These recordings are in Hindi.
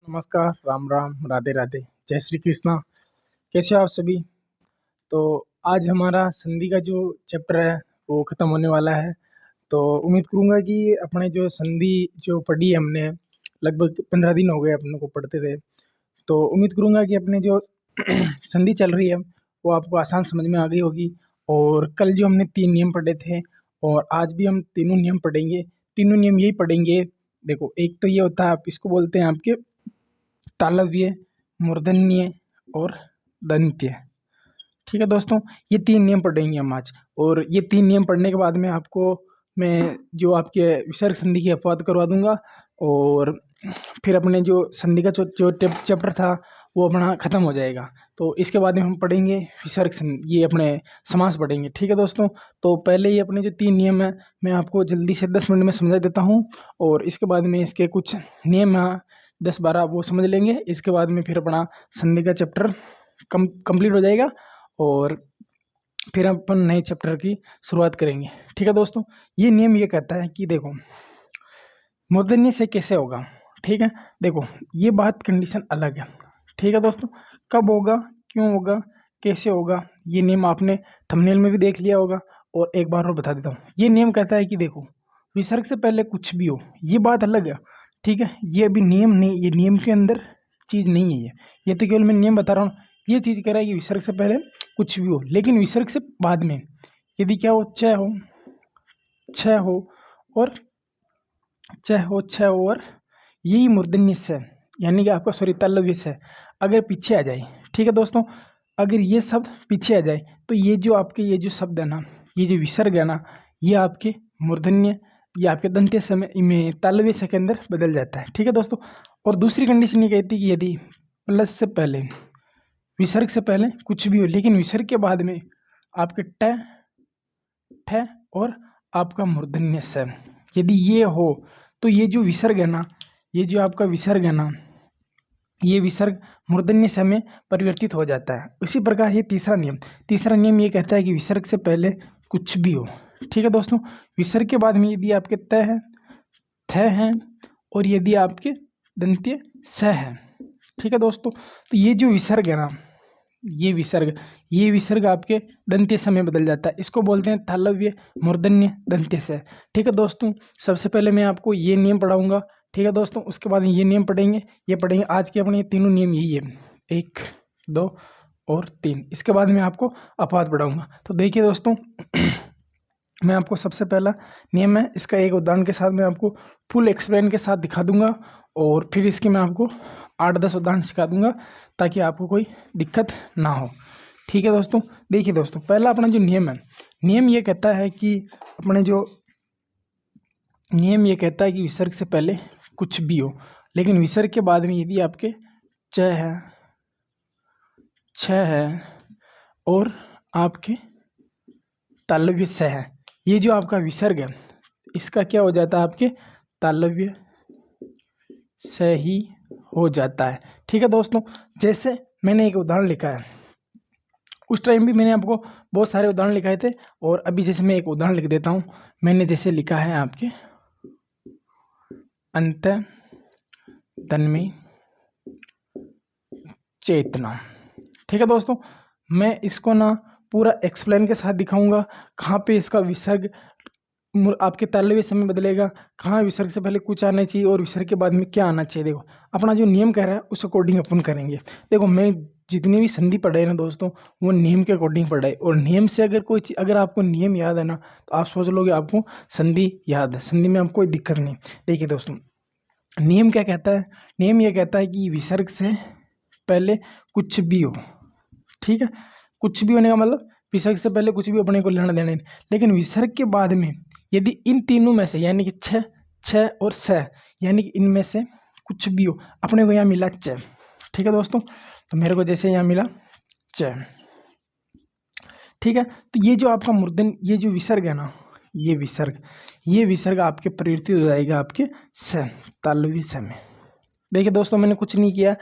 नमस्कार, राम राम, राधे राधे, जय श्री कृष्णा। कैसे हो आप सभी? तो आज हमारा संधि का जो चैप्टर है वो ख़त्म होने वाला है। तो उम्मीद करूँगा कि अपने जो संधि जो पढ़ी है हमने, लगभग 15 दिन हो गए अपने को पढ़ते थे। तो उम्मीद करूँगा कि अपने जो संधि चल रही है वो आपको आसान समझ में आ गई होगी। और कल जो हमने 3 नियम पढ़े थे और आज भी हम तीनों नियम पढ़ेंगे। तीनों नियम यही पढ़ेंगे। देखो, एक तो ये होता है, आप इसको बोलते हैं आपके तालव्य, मूर्धन्य और दंत्य। ठीक है दोस्तों, ये 3 नियम पढ़ेंगे हम आज। और ये 3 नियम पढ़ने के बाद में आपको मैं जो आपके विसर्ग संधि की अपवाद करवा दूंगा और फिर अपने जो संधि का जो चैप्टर था वो अपना ख़त्म हो जाएगा। तो इसके बाद में हम पढ़ेंगे विसर्ग संधि, ये अपने समास पढ़ेंगे। ठीक है दोस्तों, तो पहले ही अपने जो 3 नियम है मैं आपको जल्दी से 10 मिनट में समझा देता हूँ और इसके बाद में इसके कुछ नियम 10-12 वो समझ लेंगे। इसके बाद में फिर अपना संधि का चैप्टर कंप्लीट हो जाएगा और फिर अपन नए चैप्टर की शुरुआत करेंगे। ठीक है दोस्तों, ये नियम ये कहता है कि देखो, मूर्धन्य से कैसे होगा। ठीक है, देखो ये बात कंडीशन अलग है। ठीक है दोस्तों, कब होगा, क्यों होगा, कैसे होगा, ये नियम आपने थंबनेल में भी देख लिया होगा और एक बार और बता देता हूँ। ये नियम कहता है कि देखो, विसर्ग से पहले कुछ भी हो, ये बात अलग है। ठीक है, ये अभी नियम नहीं, ये नियम के अंदर चीज़ नहीं है। ये तो केवल मैं नियम बता रहा हूँ। ये चीज़ कह रहा है कि विसर्ग से पहले कुछ भी हो, लेकिन विसर्ग से बाद में यदि क्या हो, च हो, छ हो और च हो, छ हो और यही मूर्धन्य से, यानी कि आपका सॉरी तालव्य से अगर पीछे आ जाए। ठीक है दोस्तों, अगर ये शब्द पीछे आ जाए तो ये जो आपके ये जो शब्द है ना, ये जो विसर्ग है ना, ये आपके मूर्धन्य या आपके दंत्य समय में तालव्य से के अंदर बदल जाता है। ठीक है दोस्तों, और दूसरी कंडीशन ये कहती है कि यदि प्लस से पहले, विसर्ग से पहले कुछ भी हो, लेकिन विसर्ग के बाद में आपके ट, ठ और आपका मूर्धन्य से यदि ये हो तो ये जो विसर्ग है ना, ये जो आपका विसर्ग है ना, ये विसर्ग मूर्धन्य से में परिवर्तित हो जाता है। उसी प्रकार ये तीसरा नियम ये कहता है कि विसर्ग से पहले कुछ भी हो। ठीक है दोस्तों, विसर्ग के बाद में यदि आपके त है, थ है और यदि आपके दंत्य स है। ठीक है दोस्तों, तो ये जो विसर्ग है ना, ये विसर्ग आपके दंत्य से में बदल जाता है। इसको बोलते हैं तालव्य, मूर्धन्य, दंत्य से। ठीक है दोस्तों, सबसे पहले मैं आपको ये नियम पढ़ाऊंगा। ठीक है दोस्तों, उसके बाद ये नियम पढ़ेंगे, ये पढ़ेंगे। आज के अपने ये तीनों नियम यही है, 1, 2 और 3। इसके बाद मैं आपको अपवाद पढ़ाऊंगा। तो देखिए दोस्तों, मैं आपको सबसे पहला नियम है, इसका एक उदाहरण के साथ मैं आपको फुल एक्सप्लेन के साथ दिखा दूंगा और फिर इसकी मैं आपको 8-10 उदाहरण सिखा दूंगा ताकि आपको कोई दिक्कत ना हो। ठीक है दोस्तों, देखिए दोस्तों, पहला अपना जो नियम है, नियम ये कहता है कि विसर्ग से पहले कुछ भी हो, लेकिन विसर्ग के बाद में यदि आपके च है, छ है और आपके तालव्य से है, ये जो आपका विसर्ग है इसका क्या हो जाता है, आपके तालव्य से ही हो जाता है। ठीक है दोस्तों, जैसे मैंने एक उदाहरण लिखा है, उस टाइम भी मैंने आपको बहुत सारे उदाहरण लिखाए थे और अभी जैसे मैं एक उदाहरण लिख देता हूँ। मैंने जैसे लिखा है आपके अंत तन्मय चेतना। ठीक है दोस्तों, मैं इसको ना पूरा एक्सप्लेन के साथ दिखाऊंगा कहाँ पे इसका विसर्ग आपके तालव्य समय बदलेगा, कहाँ विसर्ग से पहले कुछ आना चाहिए और विसर्ग के बाद में क्या आना चाहिए। देखो, अपना जो नियम कह रहा है उस अकॉर्डिंग अपन करेंगे। देखो, मैं जितनी भी संधि पढ़ाई ना दोस्तों, वो नियम के अकॉर्डिंग पढ़ाई, और नियम से अगर कोई चीज़, अगर आपको नियम याद है ना तो आप सोच लोगे आपको संधि याद है, संधि में आपको कोई दिक्कत नहीं। देखिए दोस्तों, नियम क्या कहता है, नियम ये कहता है कि विसर्ग से पहले कुछ भी हो। ठीक है, कुछ भी होने का मतलब विसर्ग से पहले कुछ भी अपने को लेना देना नहीं, लेकिन विसर्ग के बाद में यदि इन तीनों में से, यानी कि छ, छ और स, यानी कि इनमें से कुछ भी हो, अपने को यहाँ मिला च। ठीक है दोस्तों, तो मेरे को जैसे यहाँ मिला च। ठीक है, तो ये जो आपका मूर्धन, ये जो विसर्ग है ना, ये विसर्ग आपके परिवर्तित हो जाएगा आपके स, तालव्य स में। देखिए दोस्तों, मैंने कुछ नहीं किया,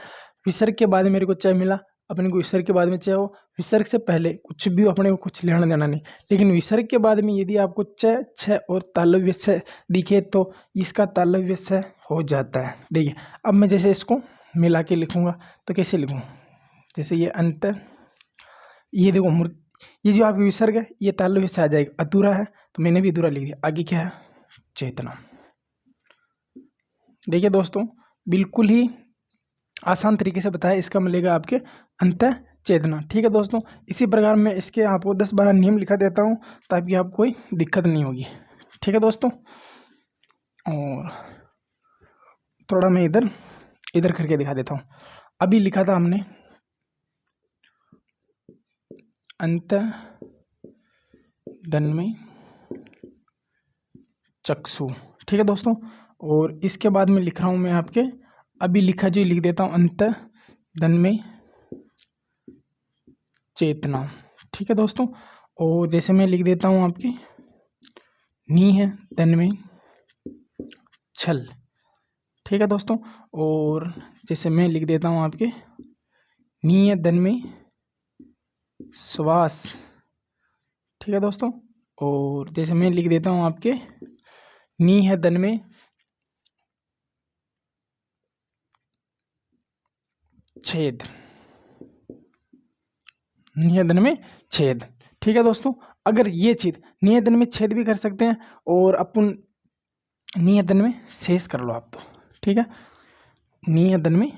विसर्ग के बाद मेरे को च मिला, अपने को विसर्ग के बाद में च हो, विसर्ग से पहले कुछ भी अपने को कुछ लेना देना नहीं, लेकिन विसर्ग के बाद में यदि आपको च, छ और तालव्य से दिखे तो इसका तालव्य से हो जाता है। देखिए, अब मैं जैसे इसको मिला के लिखूँगा तो कैसे लिखूँ, जैसे ये अंत, ये देखो ये जो आपका विसर्ग है ये तालव्य से आ जाएगा, अधूरा है तो मैंने भी अधूरा लिख दिया। आगे क्या है, चेतना। देखिए दोस्तों बिल्कुल ही आसान तरीके से बताया, इसका मिलेगा आपके अंत चेतना। ठीक है दोस्तों, इसी प्रकार मैं इसके आपको 10-12 नियम लिखा देता हूँ ताकि आपको कोई दिक्कत नहीं होगी। ठीक है दोस्तों, और थोड़ा मैं इधर करके दिखा देता हूँ। अभी लिखा था हमने अंत तन्मय चक्षु। ठीक है दोस्तों, और इसके बाद में लिख रहा हूँ मैं आपके, अभी लिखा जो लिख देता हूँ अंत तन्मय चेतना। ठीक है दोस्तों, और जैसे मैं लिख देता हूँ आपकी नी है तन्मय छल। ठीक है दोस्तों, और जैसे मैं लिख देता हूँ आपके नी है तन्मय श्वास। ठीक है दोस्तों, और जैसे मैं लिख देता हूँ आपके नी है दन में छेद, नियदन में छेद। ठीक है दोस्तों, अगर ये चीज नियदन में छेद भी कर सकते हैं और अपन नियदन में शेष कर लो आप तो। ठीक है, नियदन में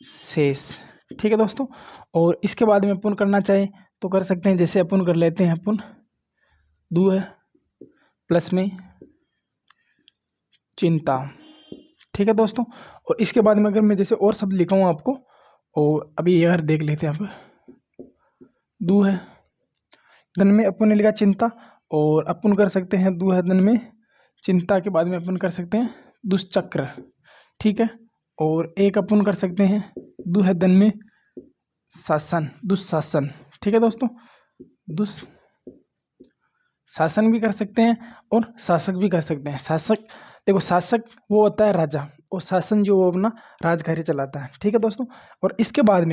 शेष। ठीक है दोस्तों, और इसके बाद में अपन करना चाहे तो कर सकते हैं, जैसे अपन कर लेते हैं अपन दो है प्लस में चिंता। ठीक है दोस्तों, और इसके बाद में अगर मैं जैसे और शब्द लिखा हूँ आपको, और अभी यार देख लेते हैं आप दो है धन में अपन ने लिखा चिंता, और अपन कर सकते हैं दो है धन में चिंता के बाद में अपन कर सकते हैं दुष्चक्र। ठीक है, और एक अपन कर सकते हैं दो है धन में शासन, दुशासन। ठीक है दोस्तों, दुशासन भी कर सकते हैं और शासक भी कर सकते हैं। शासक देखो, शासक वो होता है राजा, और शासन जो वो अपना राजकार्य चलाता है। ठीक है दोस्तों, और इसके बाद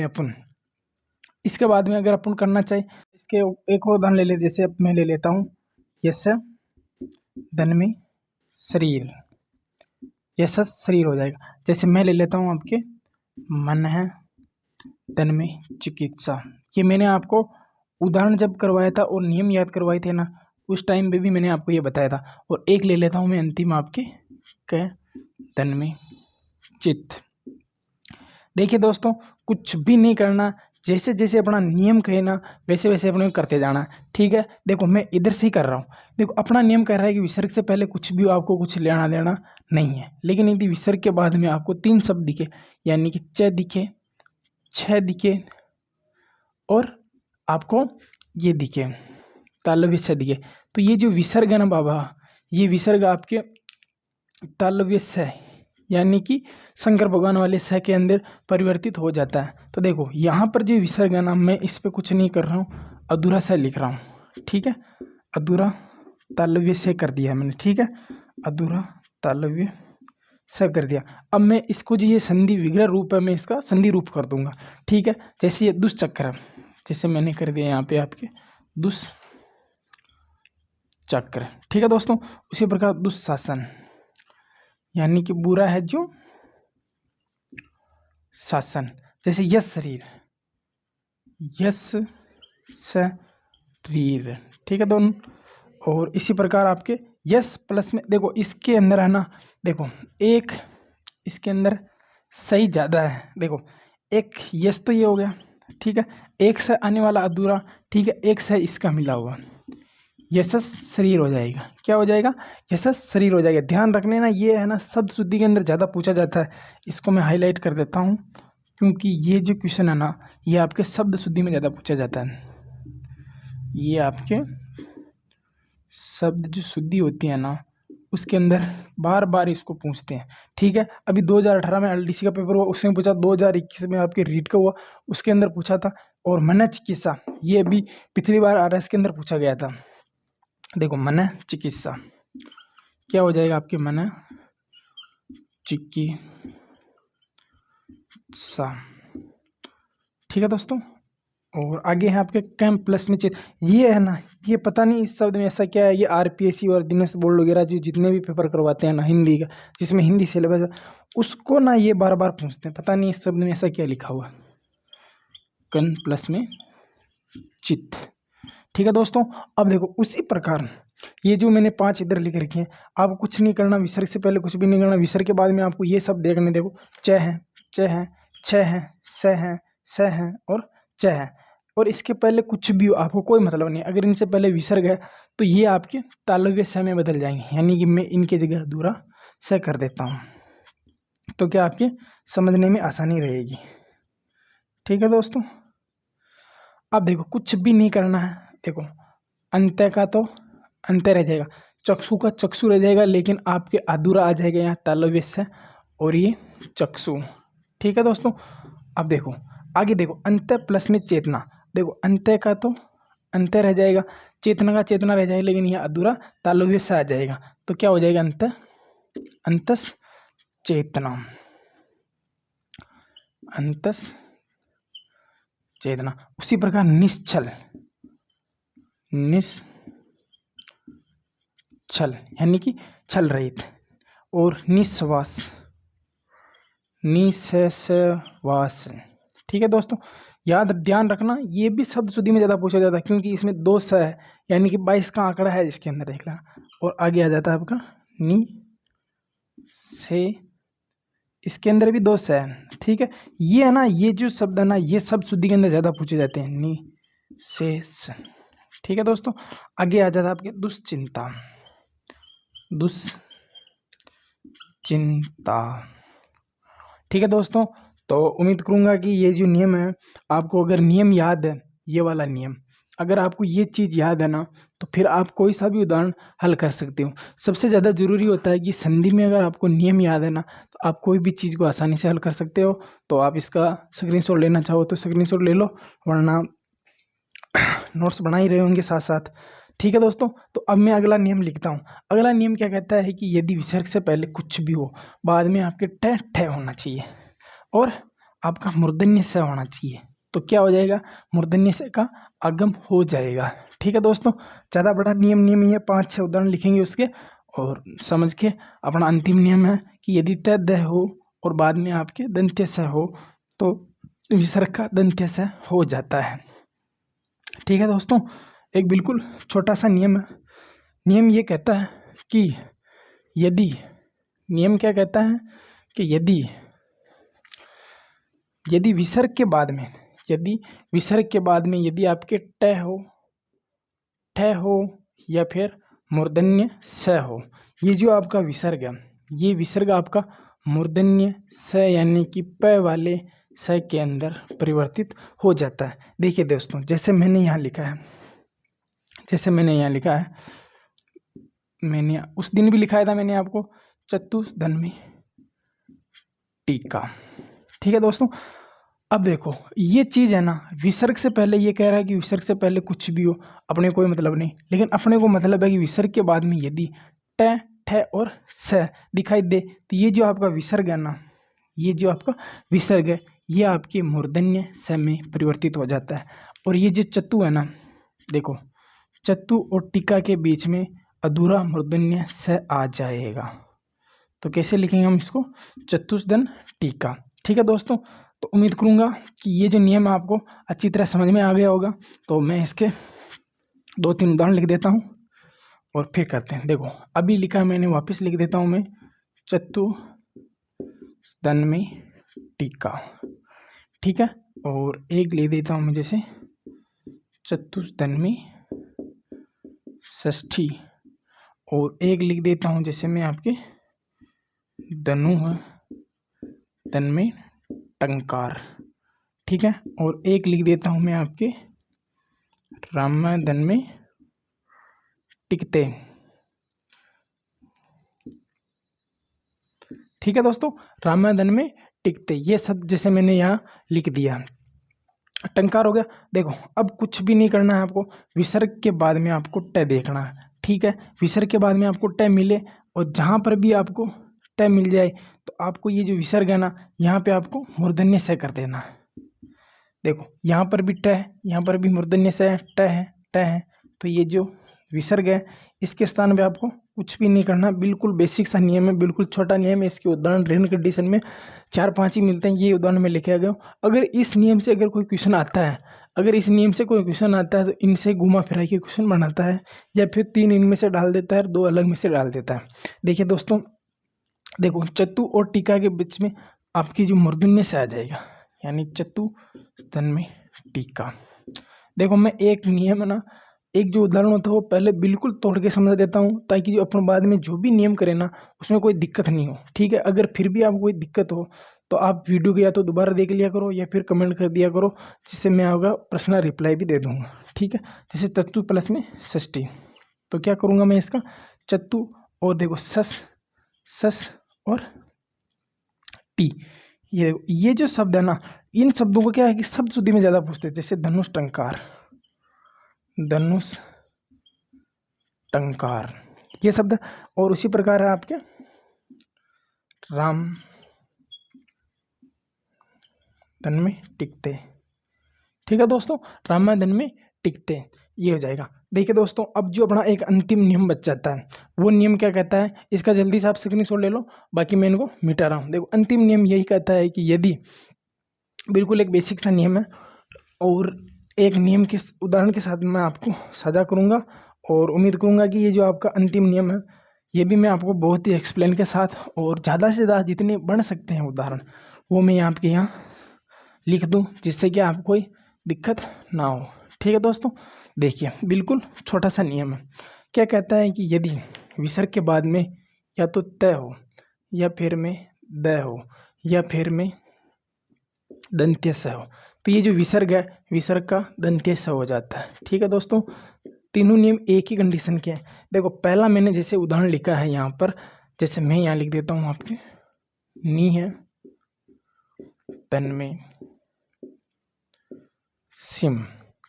में अगर अपन करना चाहे, इसके एक और उदाहरण ले ले, जैसे अब मैं ले लेता हूँ यश धन में शरीर, यश शरीर हो जाएगा। जैसे मैं ले लेता हूँ आपके मन है धन में चिकित्सा। ये मैंने आपको उदाहरण जब करवाया था और नियम याद करवाए थे ना, उस टाइम पे भी मैंने आपको ये बताया था। और एक ले लेता हूँ मैं अंतिम आपके क्या धन में चित्त। देखिए दोस्तों, कुछ भी नहीं करना, जैसे जैसे अपना नियम कहे ना वैसे वैसे अपने करते जाना। ठीक है, देखो मैं इधर से ही कर रहा हूँ। देखो अपना नियम कह रहा है कि विसर्ग से पहले कुछ भी आपको कुछ लेना देना नहीं है, लेकिन यदि विसर्ग के बाद में आपको 3 शब्द दिखे, यानी कि च दिखे, छ दिखे और आपको ये दिखे तालव्य से दिखे, तो ये जो विसर्ग है ना बाबा, ये विसर्ग आपके तालव्य से यानी कि शंकर भगवान वाले स के अंदर परिवर्तित हो जाता है। तो देखो यहाँ पर जो विसर्ग है ना, मैं इस पे कुछ नहीं कर रहा हूँ, अधूरा सा लिख रहा हूँ। ठीक है, अधूरा तालव्य से कर दिया मैंने। ठीक है, अधूरा तालव्य से कर दिया। अब मैं इसको जो ये संधि विग्रह रूप है, मैं इसका संधि रूप कर दूंगा। ठीक है, जैसे ये दुष्चक्र, जैसे मैंने कर दिया यहाँ पे आपके दुष्चक्र। ठीक है दोस्तों, उसी प्रकार दुशासन यानी कि बुरा है जो शासन। जैसे यश शरीर, यश शरीर। ठीक है दोनों, और इसी प्रकार आपके यश प्लस में देखो इसके अंदर है ना, देखो एक इसके अंदर सही ज़्यादा है। देखो एक यश तो ये हो गया, ठीक है, एक से आने वाला अधूरा, ठीक है, एक से इसका मिला हुआ, यशस शरीर हो जाएगा। क्या हो जाएगा, यशस शरीर हो जाएगा। ध्यान रखने ना, ये है ना शब्द शुद्धि के अंदर ज़्यादा पूछा जाता है। इसको मैं हाईलाइट कर देता हूँ क्योंकि ये जो क्वेश्चन है ना, ये आपके शब्द शुद्धि में ज़्यादा पूछा जाता है। ये आपके शब्द जो शुद्धि होती है ना, उसके अंदर बार बार इसको पूछते हैं। ठीक है, अभी 2018 में एलडीसी का पेपर हुआ, उसमें पूछा, 2021 में आपके रीट का हुआ, उसके अंदर पूछा था, और मन चिकित्सा ये भी पिछली बार आरएस के अंदर पूछा गया था। देखो मन चिकित्सा क्या हो जाएगा आपके, मन चिकित्सा। ठीक है दोस्तों, और आगे है आपके कैंप प्लस में ये है ना, ये पता नहीं इस शब्द में ऐसा क्या है। ये आरपीएससी और दिनेश बोर्ड वगैरह जो जितने भी पेपर करवाते हैं ना हिंदी का, जिसमें हिंदी सिलेबस है, उसको ना ये बार बार पूछते हैं, पता नहीं इस शब्द में ऐसा क्या लिखा हुआ, कन प्लस में चित। ठीक है दोस्तों, अब देखो उसी प्रकार ये जो मैंने 5 इधर लिख रखे हैं, आपको कुछ नहीं करना, विसर्ग से पहले कुछ भी नहीं करना, विसर्ग के बाद में आपको ये सब देखने, देखो च है, च है, छ है, स है, स है और च है, और इसके पहले कुछ भी हो आपको कोई मतलब नहीं। अगर इनसे पहले विसर्ग है तो ये आपके तालव्य स में बदल जाएंगे, यानी कि मैं इनकी जगह अधूरा स कर देता हूँ, तो क्या आपके समझने में आसानी रहेगी। ठीक है दोस्तों, अब देखो कुछ भी नहीं करना है, देखो अंत्य का तो अंत्य रह जाएगा, चक्षु का चक्षु रह जाएगा, लेकिन आपके अधूरा आ जाएगा यहाँ तालव्य से और ये चक्षु। ठीक है दोस्तों, अब देखो आगे देखो अंत्य प्लस में चेतना, देखो अंत्य का तो अंत्य रह जाएगा, चेतना का चेतना रह जाएगा, लेकिन यहाँ अधूरा तालव्य से आ जाएगा, तो क्या हो जाएगा अंत्य अंतस चेतना, अंतस चेतना। उसी प्रकार निश्चल, निश्चल यानी कि छल रहित, और निश्वास, निश्वास। ठीक है दोस्तों, याद ध्यान रखना, ये भी शब्द शुद्धि में ज़्यादा पूछा जाता है, क्योंकि इसमें 2 स है, यानी कि 22 का आंकड़ा है इसके अंदर, देख लेना, और आगे आ जाता है आपका नी से, इसके अंदर भी 2 स है। ठीक है, ये है ना, ये जो शब्द है ना, ये सब शुद्धि के अंदर ज़्यादा पूछे जाते हैं, नी से स। ठीक है दोस्तों, आगे आ जाता है आपके दुश्चिंता, दुश्चिंता। ठीक है दोस्तों, तो उम्मीद करूंगा कि ये जो नियम है आपको, अगर नियम याद है, ये वाला नियम अगर आपको ये चीज़ याद है ना, तो फिर आप कोई सा भी उदाहरण हल कर सकते हो। सबसे ज़्यादा ज़रूरी होता है कि संधि में अगर आपको नियम याद है ना, तो आप कोई भी चीज़ को आसानी से हल कर सकते हो। तो आप इसका स्क्रीनशॉट लेना चाहो तो स्क्रीनशॉट ले लो, वरना नोट्स बना ही रहे होंगे साथ साथ। ठीक है दोस्तों, तो अब मैं अगला नियम लिखता हूँ। अगला नियम क्या कहता है कि यदि विसर्ग से पहले कुछ भी हो, बाद में आपके ट ठे होना चाहिए और आपका मूर्धन्य स होना चाहिए, तो क्या हो जाएगा, मूर्धन्य स का आगम हो जाएगा। ठीक है दोस्तों, ज़्यादा बड़ा नियम ये 5-6 उदाहरण लिखेंगे उसके, और समझ के अपना अंतिम नियम है कि यदि त द हो और बाद में आपके दंत्य स हो, तो विसर्ग का दंत्य स हो जाता है। ठीक है दोस्तों, एक बिल्कुल छोटा सा नियम है। नियम ये कहता है कि यदि, नियम क्या कहता है कि यदि विसर्ग के बाद में, यदि विसर्ग के बाद में यदि आपके ट हो या फिर मूर्धन्य स हो, ये जो आपका विसर्ग है, ये विसर्ग आपका मूर्धन्य स यानी कि प वाले स के अंदर परिवर्तित हो जाता है। देखिए दोस्तों, जैसे मैंने यहाँ लिखा है, मैंने उस दिन भी लिखाया था मैंने आपको, चतुर्धन्वी टीका। ठीक है दोस्तों, अब देखो ये चीज़ है ना, विसर्ग से पहले ये कह रहा है कि विसर्ग से पहले कुछ भी हो अपने कोई मतलब नहीं, लेकिन अपने को मतलब है कि विसर्ग के बाद में यदि ट ठ और स दिखाई दे, तो ये जो आपका विसर्ग है ना, ये जो आपका विसर्ग है, ये आपके मूर्धन्य स में परिवर्तित हो जाता है। और ये जो चतु है ना, देखो चतु और टीका के बीच में अधूरा मूर्धन्य स आ जाएगा, तो कैसे लिखेंगे हम इसको, चतुष्दन टीका। ठीक है दोस्तों, तो उम्मीद करूंगा कि ये जो नियम है आपको अच्छी तरह समझ में आ गया होगा। तो मैं इसके 2-3 उदाहरण लिख देता हूँ और फिर करते हैं। देखो अभी लिखा है मैंने, वापस लिख देता हूँ मैं, चतुर्दन्वी टीका। ठीक है, और एक लिख देता हूँ मैं, जैसे चतुर्दन्वी षष्ठी, और एक लिख देता हूँ जैसे मैं आपके धनु है तन्मय टंकार। ठीक है, और एक लिख देता हूँ मैं आपके रामधन में टिकते। ठीक है दोस्तों, रामधन में टिकते, ये सब जैसे मैंने यहाँ लिख दिया, टंकार हो गया। देखो अब कुछ भी नहीं करना है आपको, विसर्ग के बाद में आपको ट देखना है। ठीक है, विसर्ग के बाद में आपको ट मिले, और जहाँ पर भी आपको ट मिल जाए तो आपको ये जो विसर्ग है ना, यहाँ पे आपको मूर्धन्य स कर देना है। देखो यहाँ पर भी ट है, यहाँ पर भी मूर्धन्य स है, ट है, तो ये जो विसर्ग है, इसके स्थान पे आपको कुछ भी नहीं करना, बिल्कुल बेसिक सा नियम है, बिल्कुल छोटा नियम है। इसके उदाहरण रिटन कंडीशन में 4-5 ही मिलते हैं, ये उदाहरण में लिखे गए। अगर इस नियम से अगर कोई क्वेश्चन आता है, अगर इस नियम से कोई क्वेश्चन आता है तो इनसे घुमा फिरा के क्वेश्चन बनाता है, या फिर 3 इनमें से डाल देता है और 2 अलग में से डाल देता है। देखिए दोस्तों, देखो चतु और टीका के बीच में आपकी जो मूर्धन्य से आ जाएगा, यानी चतु स्तन में टीका। देखो मैं एक नियम है ना, एक जो उदाहरण होता है वो पहले बिल्कुल तोड़ के समझा देता हूँ, ताकि जो अपन बाद में जो भी नियम करें ना उसमें कोई दिक्कत नहीं हो, ठीक है। अगर फिर भी आपको कोई दिक्कत हो तो आप वीडियो को या तो दोबारा देख लिया करो या फिर कमेंट कर दिया करो, जिससे मैं आपका पर्सनल रिप्लाई भी दे दूंगा, ठीक है। जैसे चतु प्लस में षष्ठी, तो क्या करूँगा मैं इसका चतु और देखो सस, सस और टी, ये जो शब्द है ना, इन शब्दों को क्या है कि शब्द शुद्धि में ज़्यादा पूछते हैं, जैसे धनुष टंकार, धनुष टंकार ये शब्द। और उसी प्रकार है आपके राम धन में टिकते, ठीक है दोस्तों, राम धन में टिकते, ये हो जाएगा। देखिए दोस्तों, अब जो अपना एक अंतिम नियम बच जाता है, वो नियम क्या कहता है, इसका जल्दी से आप स्क्रीनशॉट ले लो, बाकी मैं इनको मिटा रहा हूँ। देखो अंतिम नियम यही कहता है कि यदि, बिल्कुल एक बेसिक सा नियम है, और एक नियम के उदाहरण के साथ मैं आपको साझा करूँगा, और उम्मीद करूँगा कि ये जो आपका अंतिम नियम है ये भी मैं आपको बहुत ही एक्सप्लेन के साथ और ज़्यादा से ज़्यादा जितने बन सकते हैं उदाहरण वो मैं आपके यहाँ लिख दूँ, जिससे कि आपको कोई दिक्कत ना हो, ठीक है दोस्तों। देखिए बिल्कुल छोटा सा नियम है, क्या कहता है कि यदि विसर्ग के बाद में या तो त हो, या फिर में द हो, या फिर में दंत्य स हो, तो ये जो विसर्ग है विसर्ग का दंत्य स हो जाता है, ठीक है दोस्तों। तीनों नियम एक ही कंडीशन के हैं। देखो पहला मैंने जैसे उदाहरण लिखा है यहाँ पर, जैसे मैं यहाँ लिख देता हूँ आपके, नी है तन में सिम,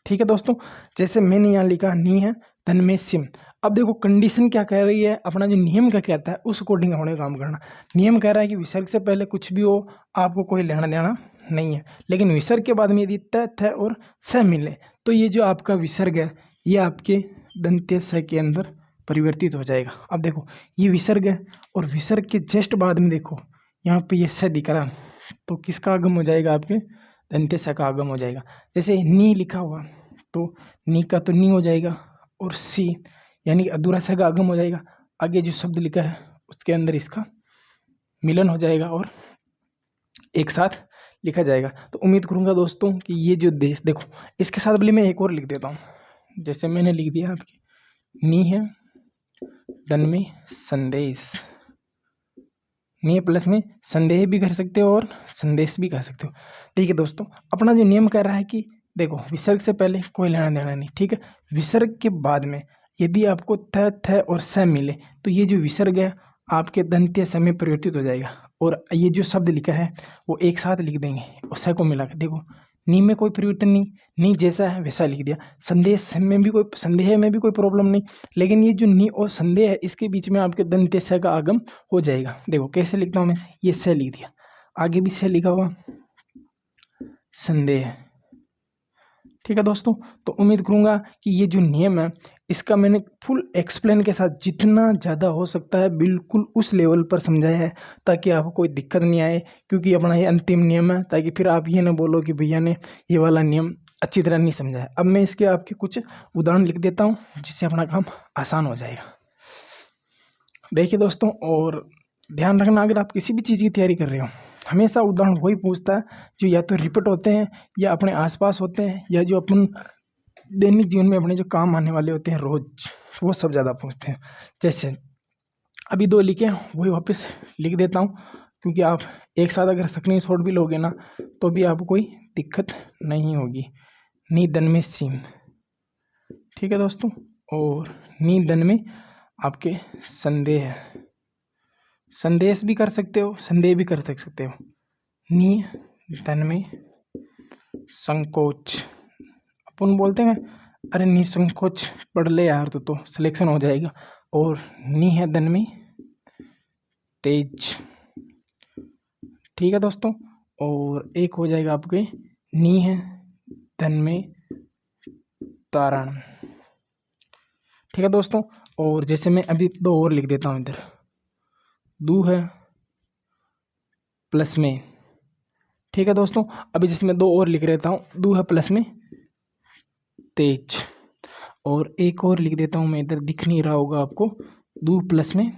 ठीक है दोस्तों। जैसे मैंने यहाँ लिखा नी है तन में सिम। अब देखो कंडीशन क्या कह रही है, अपना जो नियम क्या कहता है उस अकॉर्डिंग होने काम करना। नियम कह रहा है कि विसर्ग से पहले कुछ भी हो आपको कोई लेना देना नहीं है, लेकिन विसर्ग के बाद में यदि त थ और स मिले तो ये जो आपका विसर्ग है ये आपके दंत्य स के अंदर परिवर्तित हो जाएगा। अब देखो ये विसर्ग है, और विसर्ग के जस्ट बाद में देखो यहाँ पे ये स दिख रहा, तो किसका आगम हो जाएगा, आपके दंत्य स का आगम हो जाएगा। जैसे नी लिखा हुआ तो नी का तो नी हो जाएगा, और सी यानी अधूरा स का आगम हो जाएगा। आगे जो शब्द लिखा है उसके अंदर इसका मिलन हो जाएगा और एक साथ लिखा जाएगा। तो उम्मीद करूंगा दोस्तों कि ये जो देश, देखो इसके साथ भले मैं एक और लिख देता हूँ, जैसे मैंने लिख दिया आपकी नी है धन में संदेश, नी प्लस में संदेह भी कर सकते हो और संदेश भी कर सकते हो, ठीक है दोस्तों। अपना जो नियम कह रहा है कि देखो विसर्ग से पहले कोई लेना देना नहीं, ठीक है। विसर्ग के बाद में यदि आपको थ और स मिले तो ये जो विसर्ग है आपके दंत्य स में परिवर्तित हो जाएगा, और ये जो शब्द लिखा है वो एक साथ लिख देंगे और स को मिलाकर। देखो नी में कोई परिवर्तन नहीं, नी जैसा है वैसा लिख दिया। संदेश में भी कोई, संदेह में भी कोई प्रॉब्लम नहीं, लेकिन ये जो नी और संदेह है इसके बीच में आपके दंत्य स का आगम हो जाएगा। देखो कैसे लिखता हूँ मैं, ये स लिख दिया, आगे भी स लिखा हुआ संदेह, ठीक है दोस्तों। तो उम्मीद करूंगा कि ये जो नियम है इसका मैंने फुल एक्सप्लेन के साथ जितना ज़्यादा हो सकता है बिल्कुल उस लेवल पर समझाया है, ताकि आपको कोई दिक्कत नहीं आए, क्योंकि अपना ये अंतिम नियम है, ताकि फिर आप ये ना बोलो कि भैया ने ये वाला नियम अच्छी तरह नहीं समझाया। अब मैं इसके आपके कुछ उदाहरण लिख देता हूँ जिससे अपना काम आसान हो जाएगा। देखिए दोस्तों, और ध्यान रखना अगर आप किसी भी चीज़ की तैयारी कर रहे हो, हमेशा उदाहरण वही पूछता है जो या तो रिपीट होते हैं या अपने आसपास होते हैं, या जो अपन दैनिक जीवन में अपने जो काम आने वाले होते हैं रोज, वो सब ज़्यादा पूछते हैं। जैसे अभी 2 लिखे वही वापस लिख देता हूँ, क्योंकि आप एक साथ अगर स्क्रीनशॉट भी लोगे ना तो भी आपको कोई दिक्कत नहीं होगी। नी दन में सीम, ठीक है दोस्तों, और नी दन में आपके संदेह, संदेश भी कर सकते हो, संदेह भी कर सकते हो। नी धन में संकोच, अपन बोलते हैं अरे निसंकोच पढ़ ले यार तो सिलेक्शन हो जाएगा। और नी है धन में तेज, ठीक है दोस्तों। और एक हो जाएगा आपके नी है धन में तारण, ठीक है दोस्तों। और जैसे मैं अभी दो और लिख देता हूँ इधर, दू है प्लस में, ठीक है दोस्तों। अभी जैसे मैं दो और लिख देता हूँ, दू है प्लस में तेज, और एक और लिख देता हूँ मैं इधर, दिख नहीं रहा होगा आपको, दू प्लस में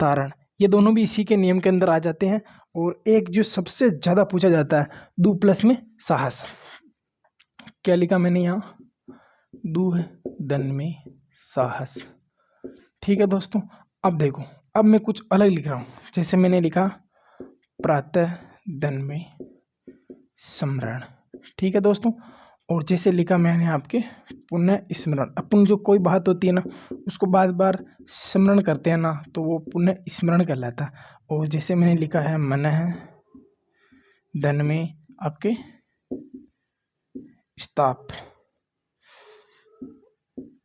तारण। ये दोनों भी इसी के नियम के अंदर आ जाते हैं। और एक जो सबसे ज़्यादा पूछा जाता है, दू प्लस में साहस। क्या लिखा मैंने यहाँ, दू है दन में साहस, ठीक है दोस्तों। अब देखो, अब मैं कुछ अलग लिख रहा हूँ। जैसे मैंने लिखा प्रातः दन में स्मरण, ठीक है दोस्तों। और जैसे लिखा मैंने आपके पुनः स्मरण। अपन जो कोई बात होती है ना, उसको बार बार स्मरण करते हैं ना, तो वो पुनः स्मरण कहलाता है। और जैसे मैंने लिखा है मनः दन में आपके स्ताप,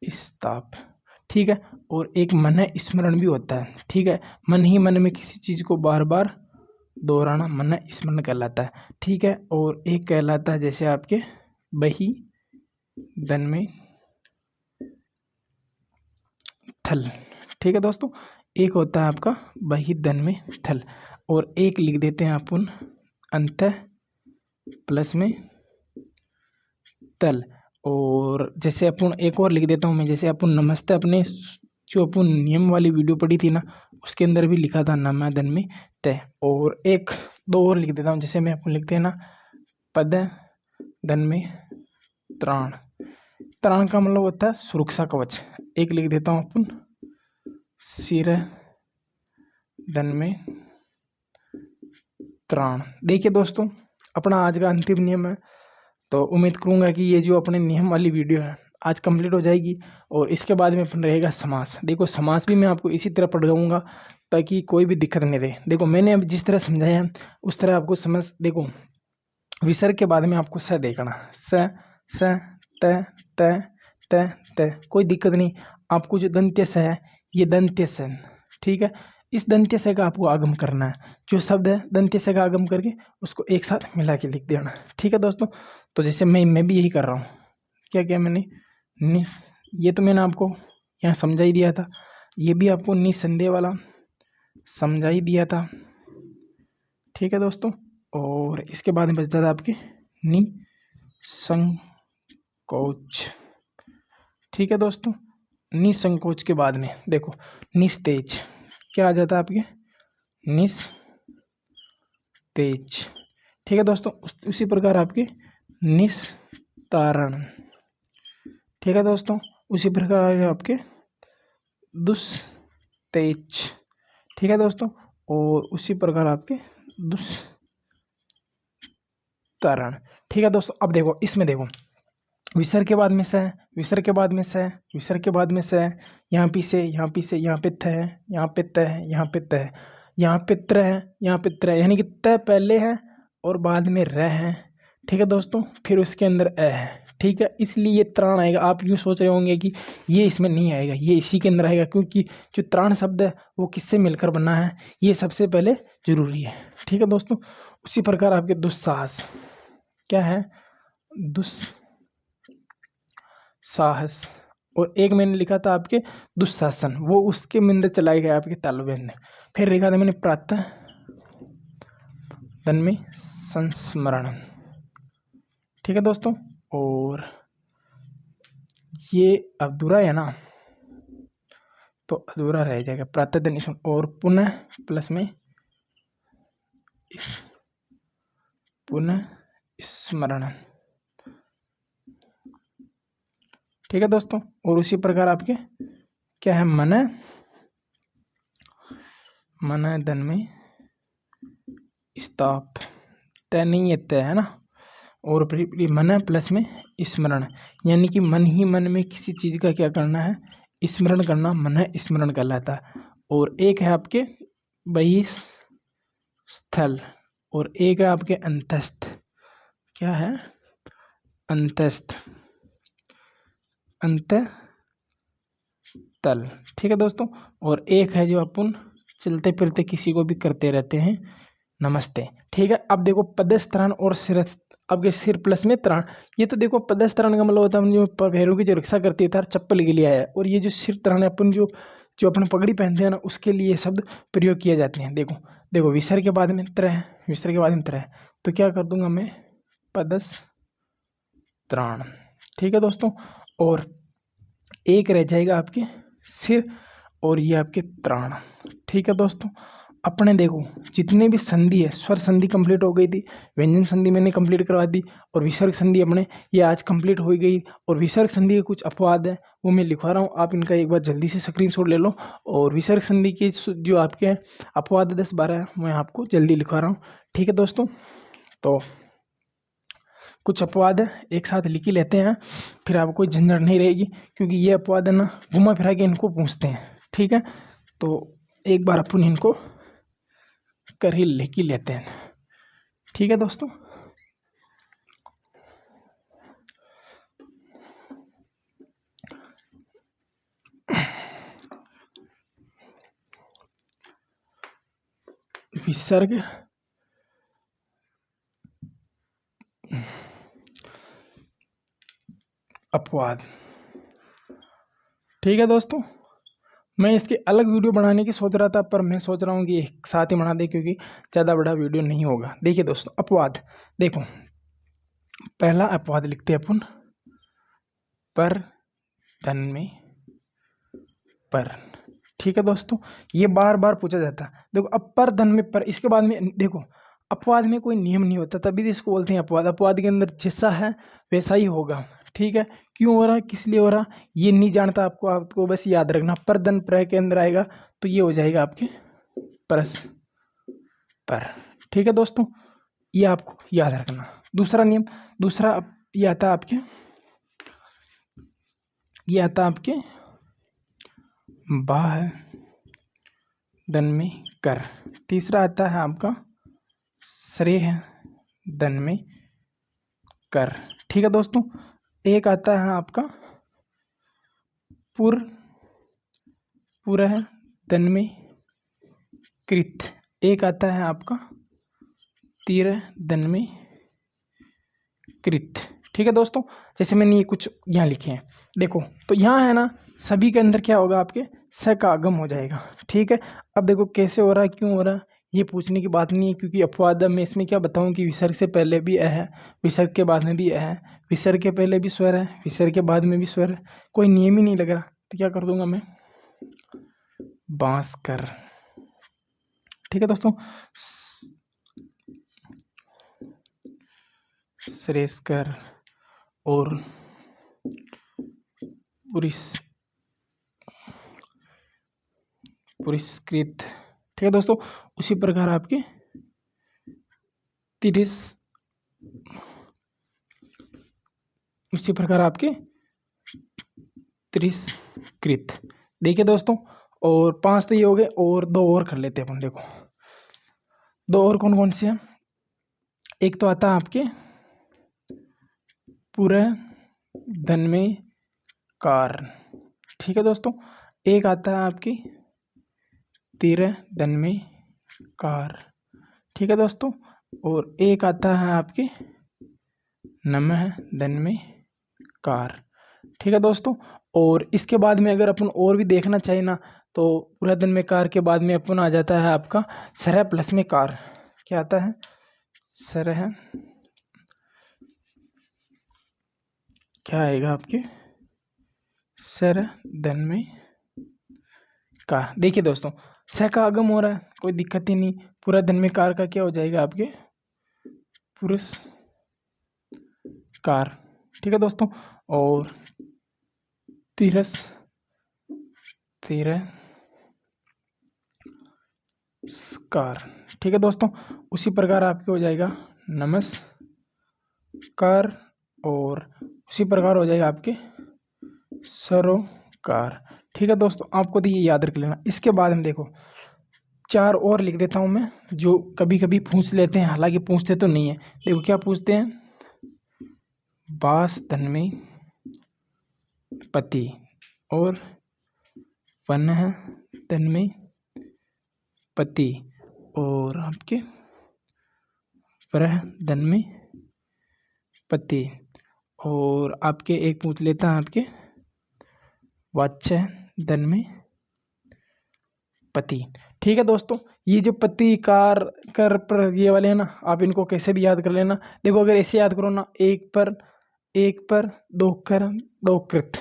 स्ताप, ठीक है। और एक मन स्मरण भी होता है, ठीक है। मन ही मन में किसी चीज को बार बार दोहराना मन स्मरण कहलाता है, ठीक है। और एक कहलाता है जैसे आपके बही दन में थल, ठीक है दोस्तों। एक होता है आपका बही दन में थल। और एक लिख देते हैं अपन अंत प्लस में तल। और जैसे अपन एक और लिख देता हूँ मैं, जैसे अपन नमस्ते, अपने जो अपन नियम वाली वीडियो पढ़ी थी ना, उसके अंदर भी लिखा था नमा दन में तय। और एक दो और लिख देता हूँ, जैसे मैं अपन लिखते हैं ना पद दन में त्राण। त्राण का मतलब होता है सुरक्षा कवच। एक लिख देता हूँ अपन सिर दन में त्राण। देखिए दोस्तों, अपना आज का अंतिम नियम है। तो उम्मीद करूंगा कि ये जो अपने नियम वाली वीडियो है आज कंप्लीट हो जाएगी। और इसके बाद में अपन रहेगा समास। देखो समास भी मैं आपको इसी तरह पढ़ाऊंगा ताकि कोई भी दिक्कत नहीं रहे। देखो मैंने अब जिस तरह समझाया है उस तरह आपको समझ। देखो विसर्ग के बाद में आपको स देखना, स त त त त, कोई दिक्कत नहीं। आपको जो दंत्य स है ये दंत्य स, ठीक है। इस दंत्य स का आपको आगम करना है। जो शब्द है दंत्य स का आगम करके उसको एक साथ मिला के लिख देना, ठीक है दोस्तों। तो जैसे मैं भी यही कर रहा हूँ। क्या क्या मैंने निस, ये तो मैंने आपको यहाँ समझा ही दिया था। ये भी आपको निसंदेह वाला समझा ही दिया था, ठीक है दोस्तों। और इसके बाद में बचता था आपके निसंकोच, ठीक है दोस्तों। निसंकोच के बाद में देखो निस्तेज, क्या आ जाता है आपके निस्तेज, ठीक है दोस्तों। उसी प्रकार आपके निस्तारण, ठीक है दोस्तों। उसी प्रकार आपके दुस्तेज, ठीक है दोस्तों। और उसी प्रकार आपके दुस्तारण, ठीक है दोस्तों। अब देखो इसमें देखो विसर्ग के बाद में स, विसर्ग के बाद में स, विसर्ग के बाद में स, यहाँ पे से, यहाँ पे से, यहाँ पे थ है, यहाँ पे त है, यहाँ पे त है, यहाँ पे त्र है, यहाँ पे त्र है, यानी कि त पहले है और बाद में र है, ठीक है दोस्तों। फिर उसके अंदर अ है, ठीक है। इसलिए ये त्राण आएगा। आप यूँ सोच रहे होंगे कि ये इसमें नहीं आएगा, ये इसी के अंदर आएगा, क्योंकि जो त्राण शब्द है वो किससे मिलकर बना है, ये सबसे पहले जरूरी है, ठीक है दोस्तों। उसी प्रकार आपके दुस्साहस, क्या है दुस्साहस। और एक मैंने लिखा था आपके दुशासन, वो उसके अंदर चलाए गए आपके तालव्य में। फिर लिखा था मैंने प्रातः दन में संस्मरण, ठीक है दोस्तों। और ये अधूरा है ना, तो अधूरा रह जाएगा प्रातः दिन। और पुनः प्लस में पुनः स्मरण, ठीक है दोस्तों। और उसी प्रकार आपके क्या है मन धन में स्ताप, तय नहीं है, तय है ना। और मन प्लस में स्मरण, यानी कि मन ही मन में किसी चीज का क्या करना है, स्मरण करना, मन स्मरण कहलाता है। और एक है आपके बहिस्थल, और एक है आपके अंतस्थ, क्या है अंतस्थ, अंतस्थल, ठीक है दोस्तों। और एक है जो अपन चलते फिरते किसी को भी करते रहते हैं, नमस्ते, ठीक है। अब देखो पदस्थान और शिरस्थ आपके सिर प्लस में त्राण। ये तो देखो पदस त्राण का मतलब होता है जो पैरों की जो रक्षा करती है, चप्पल के लिए आया है। और ये जो सिर त्राण है अपन जो जो अपन पगड़ी पहनते हैं ना, उसके लिए शब्द प्रयोग किए जाते हैं। देखो देखो, विसर्ग के बाद में त्र है, विसर्ग के बाद में त्र है, तो क्या कर दूंगा मैं, पदस त्राण। ठीक है दोस्तों, और एक रह जाएगा आपके सिर और ये आपके त्राण। ठीक है दोस्तों, अपने देखो जितने भी संधि है, स्वर संधि कंप्लीट हो गई थी, व्यंजन संधि मैंने कंप्लीट करवा दी, और विसर्ग संधि अपने ये आज कंप्लीट हो गई। और विसर्ग संधि के कुछ अपवाद है वो मैं लिखवा रहा हूँ, आप इनका एक बार जल्दी से स्क्रीनशॉट ले लो। और विसर्ग संधि के जो आपके अपवाद 10-12 है मैं आपको जल्दी लिखवा रहा हूँ। ठीक है दोस्तों, तो कुछ अपवाद है एक साथ लिख ही लेते हैं, फिर आपको कोई झंझट नहीं रहेगी, क्योंकि ये अपवाद है ना घुमा फिरा के इनको पूछते हैं। ठीक है, तो एक बार अपन इनको कर ही लिख ही लेते हैं। ठीक है दोस्तों, विसर्ग, अपवाद। ठीक है दोस्तों, मैं इसके अलग वीडियो बनाने की सोच रहा था, पर मैं सोच रहा हूँ कि एक साथ ही बना दे, क्योंकि ज़्यादा बड़ा वीडियो नहीं होगा। देखिए दोस्तों, अपवाद देखो, पहला अपवाद लिखते हैं अपन, पर धन में पर। ठीक है दोस्तों, ये बार बार पूछा जाता है। देखो अब पर धन में पर, इसके बाद में देखो अपवाद में कोई नियम नहीं होता, तभी तो इसको बोलते हैं अपवाद। अपवाद के अंदर जैसा है वैसा ही होगा। ठीक है, क्यों हो रहा है, किस लिए हो रहा, ये नहीं जानता आपको, आपको बस याद रखना पर धन प्र के अंदर आएगा, तो ये हो जाएगा आपके परस पर। ठीक है दोस्तों, ये आपको याद रखना। दूसरा नियम, दूसरा ये आता है आपके, ये आता है आपके बाह धन में कर। तीसरा आता है आपका श्रेय धन में कर। ठीक है दोस्तों, एक आता है आपका पुर पुरह धन में कृत। एक आता है आपका तीर धन में कृत। ठीक है दोस्तों, जैसे मैंने ये कुछ यहाँ लिखे हैं देखो, तो यहाँ है ना सभी के अंदर क्या होगा, आपके स का आगम हो जाएगा। ठीक है, अब देखो कैसे हो रहा है, क्यों हो रहा है, ये पूछने की बात नहीं है, क्योंकि अपवाद में इसमें क्या बताऊं कि विसर्ग से पहले भी अ है, विसर्ग के बाद में भी अ है, विसर्ग के पहले भी स्वर है, विसर्ग के बाद में भी स्वर है, कोई नियम ही नहीं लग रहा, तो क्या कर दूंगा मैं, बांस कर। ठीक है दोस्तों, श्रेष्कर और पुरस्कृत। ठीक है दोस्तों, उसी प्रकार आपके तिरस, उसी प्रकार आपके तिरस्कृत। देखिए दोस्तों, और 5 तो ये हो गए, और 2 और कर लेते हैं अपन। देखो 2 और कौन कौन से हैं, एक तो आता है आपके पूरे धन में कार। ठीक है दोस्तों, एक आता है आपकी तेरह धन में कार। ठीक है दोस्तों, और एक आता है आपके नमः धन में कार। ठीक है दोस्तों, और इसके बाद में अगर अपन और भी देखना चाहिए ना, तो पूरा धन में कार के बाद में अपन आ जाता है आपका सरह प्लस में कार। क्या आता है, सरह, क्या आएगा आपके सरह धन में कार। देखिए दोस्तों, स का आगम हो रहा है, कोई दिक्कत ही नहीं, पूरा धन में कार का क्या हो जाएगा आपके पुरुष कार। ठीक है दोस्तों, और तिरस तिरस्कार। ठीक है दोस्तों, उसी प्रकार आपके हो जाएगा नमस्कार, और उसी प्रकार हो जाएगा आपके सरोकार। ठीक है दोस्तों, आपको तो ये याद रख लेना। इसके बाद हम देखो 4 और लिख देता हूँ मैं, जो कभी कभी पूछ लेते हैं, हालांकि पूछते तो नहीं है। देखो क्या पूछते हैं, बास धन में पति और पन्ह धन में पति, और आपके परह धन में पति। और आपके एक पूछ लेता है आपके वाच्य धन में पति। ठीक है दोस्तों, ये जो पति कार कर पर ये वाले हैं ना, आप इनको कैसे भी याद कर लेना। देखो अगर ऐसे याद करो ना, एक पर दो कर दो कृत,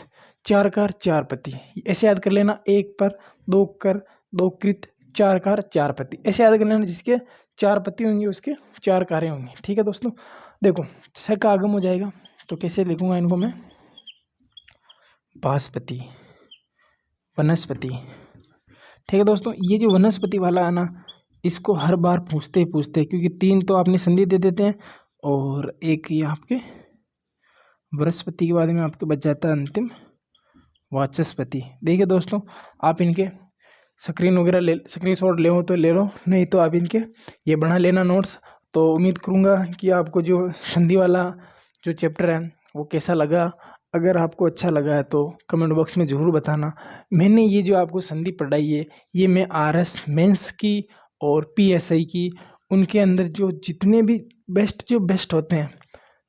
चार कार चार पति, ऐसे याद कर लेना। एक पर दो कर दो कृत, चार कार चार पति, ऐसे याद कर लेना। जिसके चार पति होंगे उसके चार कारें होंगी। ठीक है दोस्तों, देखो स का आगम हो जाएगा तो कैसे लिखूंगा इनको मैं, बासपति, वनस्पति। ठीक है दोस्तों, ये जो वनस्पति वाला है ना, इसको हर बार पूछते क्योंकि तीन तो आपने संधि दे देते हैं और एक ये आपके बृहस्पति के बाद में आपके बच जाता है अंतिम वाचस्पति। देखिए दोस्तों, आप इनके स्क्रीन शॉट ले हो तो ले लो, नहीं तो आप इनके ये बना लेना नोट्स। तो उम्मीद करूँगा कि आपको जो संधि वाला जो चैप्टर है वो कैसा लगा। अगर आपको अच्छा लगा है तो कमेंट बॉक्स में ज़रूर बताना। मैंने ये जो आपको संधि पढ़ाई है, ये मैं RS मेंस की और PSI की, उनके अंदर जो जितने भी बेस्ट होते हैं,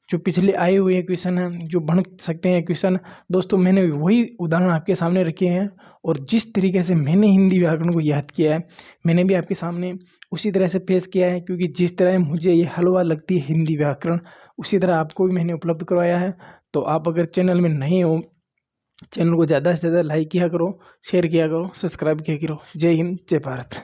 जो पिछले आए हुए क्वेश्चन हैं, जो बन सकते हैं क्वेश्चन, दोस्तों मैंने वही उदाहरण आपके सामने रखे हैं। और जिस तरीके से मैंने हिंदी व्याकरण को याद किया है, मैंने भी आपके सामने उसी तरह से पेश किया है। क्योंकि जिस तरह मुझे ये हलवा लगती है हिंदी व्याकरण, उसी तरह आपको भी मैंने उपलब्ध करवाया है। तो आप अगर चैनल में नए हो, चैनल को ज़्यादा से ज़्यादा लाइक किया करो, शेयर किया करो, सब्सक्राइब किया करो। जय हिंद, जय भारत।